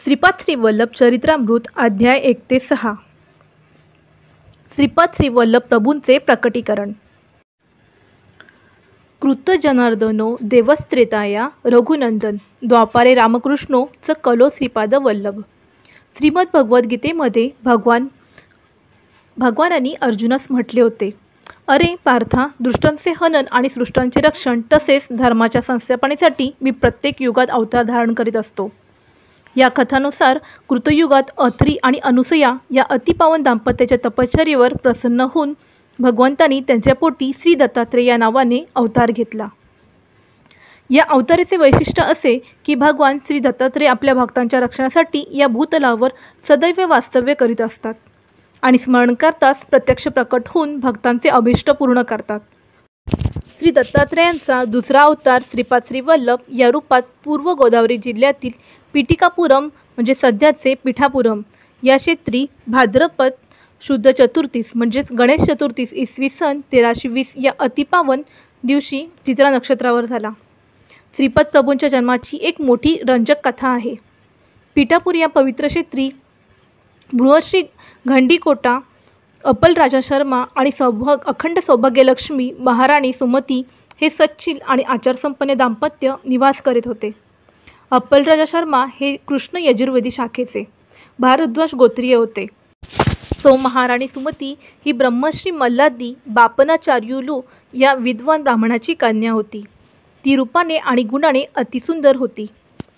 श्रीपाद श्री वल्लभ चरित्रामृत अध्याय 1 ते 6। श्रीपाद श्री वल्लभ प्रभूंचे प्रकटीकरण। कृत जनार्दनो देवस्त्रेताया रघुनंदन द्वापारे रामकृष्णो च कलो श्रीपाद वल्लभ। श्रीमद भगवद्गीतेमध्ये भगवानांनी अर्जुनास म्हटले होते, अरे पार्था, दुष्टांचे हनन आणि सृष्टांचे रक्षण तसेच धर्माच्या संस्थापनेसाठी मी प्रत्येक युगात अवतार धारण करीत असतो। या कथानुसार कृतयुगात अत्री आणि अनुसया या अतिपावन दाम्पत्याच्या तपश्चर्येवर प्रसन्न होऊन भगवंतांनी त्यांच्या पोटी श्री दत्तात्रेय या नावाने अवतार घेतला। या अवताराचे वैशिष्ट्य असे की भगवान श्री दत्तात्रेय आपल्या भक्तांच्या रक्षणासाठी या भूतलावर सदैव वास्तव्य करीत असतात आणि स्मरण करताच प्रत्यक्ष प्रकट होऊन भक्तांचे अभिष्ट पूर्ण करतात। श्री दत्तात्रेयांचा दुसरा अवतार श्रीपाद श्री वल्लभ या रूपात पूर्व गोदावरी जिल्ह्यातील पिटिकापुरम म्हणजे सध्याचे पिठापुरम या क्षेत्री भाद्रपद शुद्ध चतुर्थीस म्हणजेच गणेश चतुर्थीस इसवी सन 1320 या अतिपावन दिवशी चित्रा नक्षत्रावर झाला। श्रीपाद प्रभूंच्या जन्माची एक मोठी रंजक कथा आहे। पिठापूर या पवित्र क्षेत्री बृहश्री घंडीकोटा अप्पल राजा शर्मा आणि अखंड सौभाग्यलक्ष्मी महाराणी सुमती हे सच्चिल आणि आचारसंपन्न दाम्पत्य निवास करीत होते। अप्पल राजा शर्मा हे कृष्ण यजुर्वेदी शाखेचे भारद्वाज गोत्रीय होते। महाराणी सुमती ही ब्रह्मश्री मल्लादी बापनाचार्युलू या विद्वान ब्राह्मणाची कन्या होती। ती रूपाने आणि गुणाने अतिसुंदर होती।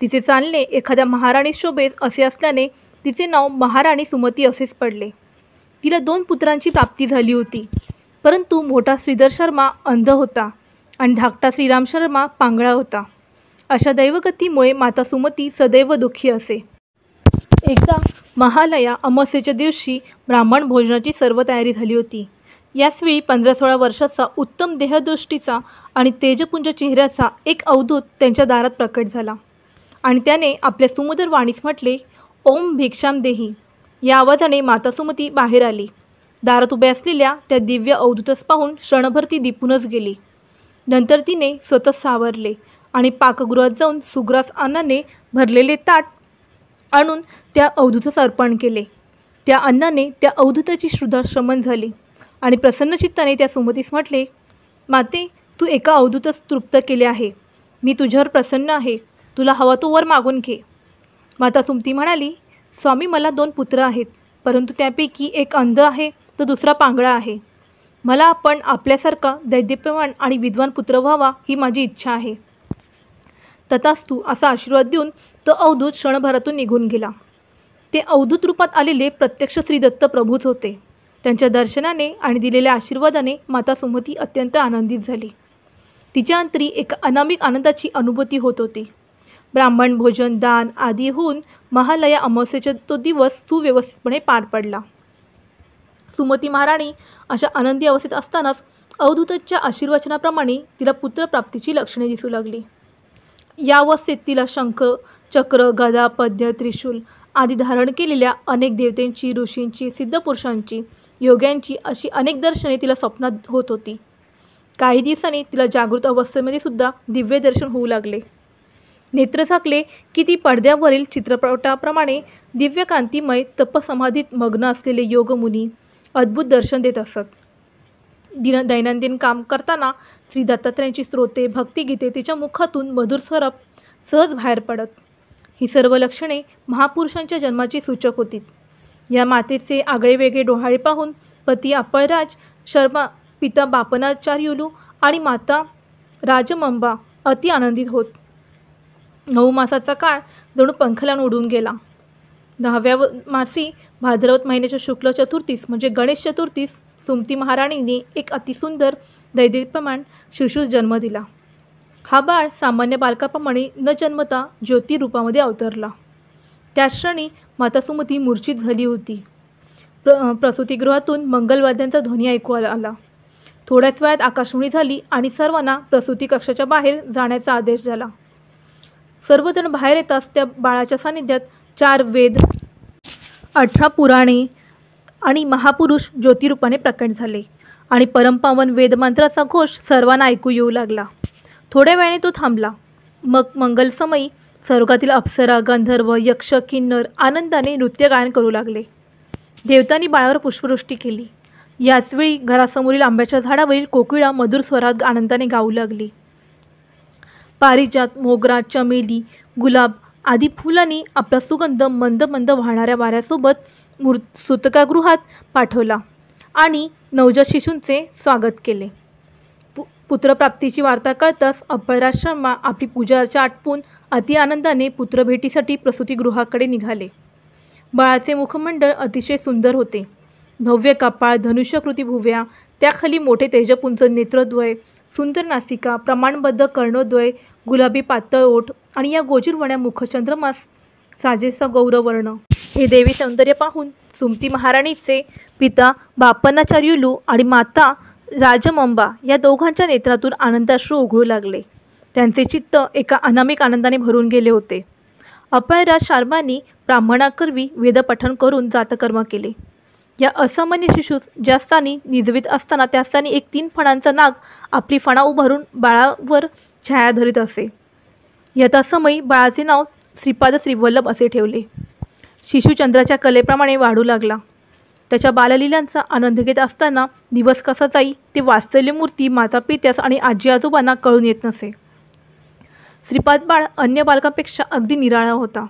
तिचे चालणे एखाद्या महाराणी शोभेत असे असल्याने तिचे नाव महाराणी सुमती असेच पडले। तिला 2 पुत्रांची प्राप्ती झाली होती, परंतु मोठा श्रीधर शर्मा अंध होता आणि धाकटा श्रीराम शर्मा पांगळा होता। अशा दैवगतीमुळे माता सुमती सदैव दुःखी असे। एकदा महालया अमावास्येच्या दिवशी ब्राह्मण भोजनाची सर्व तयारी झाली होती। याचवेळी 15-16 वर्षाचा उत्तम देहदृष्टीचा आणि तेजपुंज चेहऱ्याचा एक अवधूत त्यांच्या दारात प्रकट झाला आणि त्याने आपल्या सुमधुर वाणीस म्हटले, ओम भिक्षाम देही। या आवाजाने माता सुमती बाहेर आली। दारात उभ्या असलेल्या त्या दिव्य अवधूतस पाहून क्षणभर ती दिपूनच गेली। नंतर तिने स्वतः सावरले आणि पाकगृहात जाऊन सुग्रास अन्नाने भरलेले ताट आणून त्या अवधूतस अर्पण केले। त्या अन्नाने त्या अवधूताची क्षुधा शमन झाली आणि प्रसन्न चित्ताने त्या सुमतीस म्हटले, माते, तू एका अवधूतस तृप्त केले आहे। मी तुझ्यावर प्रसन्न आहे, तुला हवा तो वर मागून घे। माता सुमती म्हणाली, स्वामी, मला 2 पुत्र आहेत, परंतु त्यापैकी एक अंध आहे तर दुसरा पांगळा आहे। मला आपण आपल्यासारखा दैदिप्यवान आणि विद्वान पुत्र व्हावा ही माझी इच्छा आहे। तथास्तु असा आशीर्वाद देऊन तो अवधूत क्षणभरातून निघून गेला। ते अवधूत रूपात आलेले प्रत्यक्ष श्रीदत्त प्रभूच होते। त्यांच्या दर्शनाने आणि दिलेल्या आशीर्वादाने माता सुमती अत्यंत आनंदित झाली। तिच्या अंतरी एक अनामिक आनंदाची अनुभूती होत होती। ब्राह्मण भोजन दान आदी होऊन महालया अमावास्येचा तो दिवस सुव्यवस्थितपणे पार पडला। सुमती महाराणी अशा आनंदी अवस्थेत असतानाच अवधूताच्या आशीर्वचनाप्रमाणे तिला पुत्रप्राप्तीची लक्षणे दिसू लागली। या अवस्थेत तिला शंख चक्र गदा पद्य त्रिशूल आदी धारण केलेल्या अनेक देवतांची ऋषींची सिद्धपुरुषांची योग्यांची अशी अनेक दर्शने तिला स्वप्नात होत होती। काही दिवसांनी तिला जागृत अवस्थेमध्ये सुद्धा दिव्य दर्शन होऊ लागले। नेत्र झाकले की ती पडद्यावरील चित्रपटाप्रमाणे दिव्य कांतिमय तपसमाधीत मग्न असलेले योगमुनी अद्भुत दर्शन देत असत। दैनंदिन काम करताना श्री दत्तात्रेयांची स्तोत्रे भक्तिगीते तिच्या मुखातून मधुर स्वरात सहज बाहेर पडत। ही सर्व लक्षणे महापुरुषांच्या जन्माची सूचक होती। या मातेचे आगळेवेगळे डोहाळे पाहून पती अप्पलराज शर्मा, पिता बापनाचार्युलू आणि माता राजमंबा अति आनंदित होत। 9 मासाचा काळ जणू पंखलान उडून गेला। 10व्या मासी भाद्रपद महिन्याच्या शुक्ल चतुर्थीस म्हणजे गणेश चतुर्थीस सुमती महाराणीने एक अतिसुंदर दैदिप्यमान शिशुस जन्म दिला। हा बाळ सामान्य बालकाप्रमाणे न जन्मता ज्योती रूपामध्ये अवतरला। त्या क्षणी माता सुमती मूर्छित झाली होती। प्रसूतिगृहातून मंगलवाद्यांचा ध्वनी ऐकू आला। थोड्याच वेळात आकाशवाणी झाली आणि सर्वांना प्रसूती कक्षाच्या बाहेर जाण्याचा आदेश झाला। सर्वजण बाहेर येताच त्या बाळाच्या सानिध्यात 4 वेद 18 पुराणे आणि महापुरुष ज्योतिरूपाने प्रकट झाले आणि परमपावन वेदमंत्राचा घोष सर्वांना ऐकू येऊ लागला। थोड्या वेळाने तो थांबला। मग मंगलसमयी स्वर्गातील अप्सरा, गंधर्व, यक्ष, किन्नर आनंदाने नृत्य गायन करू लागले. देवतांनी बाळावर पुष्पवृष्टी केली. याचवेळी घरासमोरील आंब्याच्या झाडावरील कोकिळा मधुर स्वरात आनंदाने गाऊ लागली. पारिजात, मोगरा, चमेली, गुलाब आदी फुलांनी आपला सुगंध मंद मंद वाहणाऱ्या वाऱ्यासोबत सूतकागृहात पाठवला आणि नवजात शिशूंचे स्वागत केले. पुत्रप्राप्तीची वार्ता कळताच अभयराज शर्मा आपली पूजा अर्चा आटपून अति आनंदाने पुत्रभेटीसाठी प्रसूतिगृहाकडे निघाले. बाळाचे मुखमंडळ अतिशय सुंदर होते. भव्य कपाळ, धनुष्यकृती भुवया, त्याखाली मोठे तेजपुंज नेत्रद्वय, सुंदर नासिका, प्रमाणबद्ध कर्णोद्वय, गुलाबी पातळ ओठ आणि या गोजीरवण्या मुखचंद्रमास साजेसा गौरवर्ण. हे देवी सौंदर्य पाहून सुमती महाराणीचे पिता बापन्नाचार्युलू आणि माता राजमंबा या दोघांच्या नेत्रातून आनंदाश्रू उघळू लागले. त्यांचे चित्त एका अनामिक आनंदाने भरून गेले होते. अभयराज शर्मांनी ब्राह्मणाकरवी वेदपठण करून जातकर्म केले. या असामान्य शिशूस ज्या स्थानी निजवीत असताना त्या स्थानी एक 3 फणांचा नाग आपली फणा उभारून बाळावर छाया धरीत असे. यथासमयी बाळाचे नाव श्रीपाद श्रीवल्लभ असे ठेवले. शिशू चंद्राच्या कलेप्रमाणे वाढू लागला. त्याच्या बाललीलांचा आनंद घेत असताना दिवस कसा जाई ते वात्सल्यमूर्ती माता पित्यास आणि आजी आजोबांना कळून येत नसे. श्रीपाद बाळ अन्य बालकांपेक्षा अगदी निराळा होता.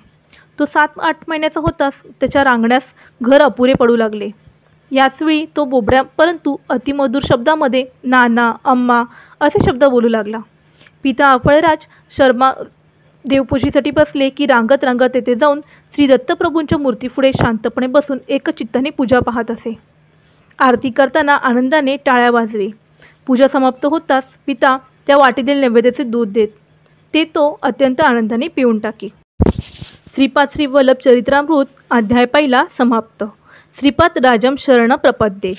तो 7-8 महिन्याचा होताच त्याच्या रांगण्यास घर अपुरे पडू लागले. याचवेळी तो बोबड्या परंतु अतिमधुर शब्दामध्ये नाना, अम्मा असे शब्द बोलू लागला. पिता अभयराज शर्मा देवपूजेसाठी बसले की रांगत रांगत तेथे जाऊन श्री दत्तप्रभूंच्या मूर्तीपुढे शांतपणे बसून एकचित्ताने पूजा पाहत असे. आरती करताना आनंदाने टाळ्या वाजवे. पूजा समाप्त होताच पिता त्या वाटीतील नैवेद्याचे दूध देत. ते तो अत्यंत आनंदाने पिऊन टाकी. श्रीपाद श्रीवल्लभ चरित्रामृत अध्याय 1 समाप्त. श्रीपाद राजम शरण प्रपद्ये.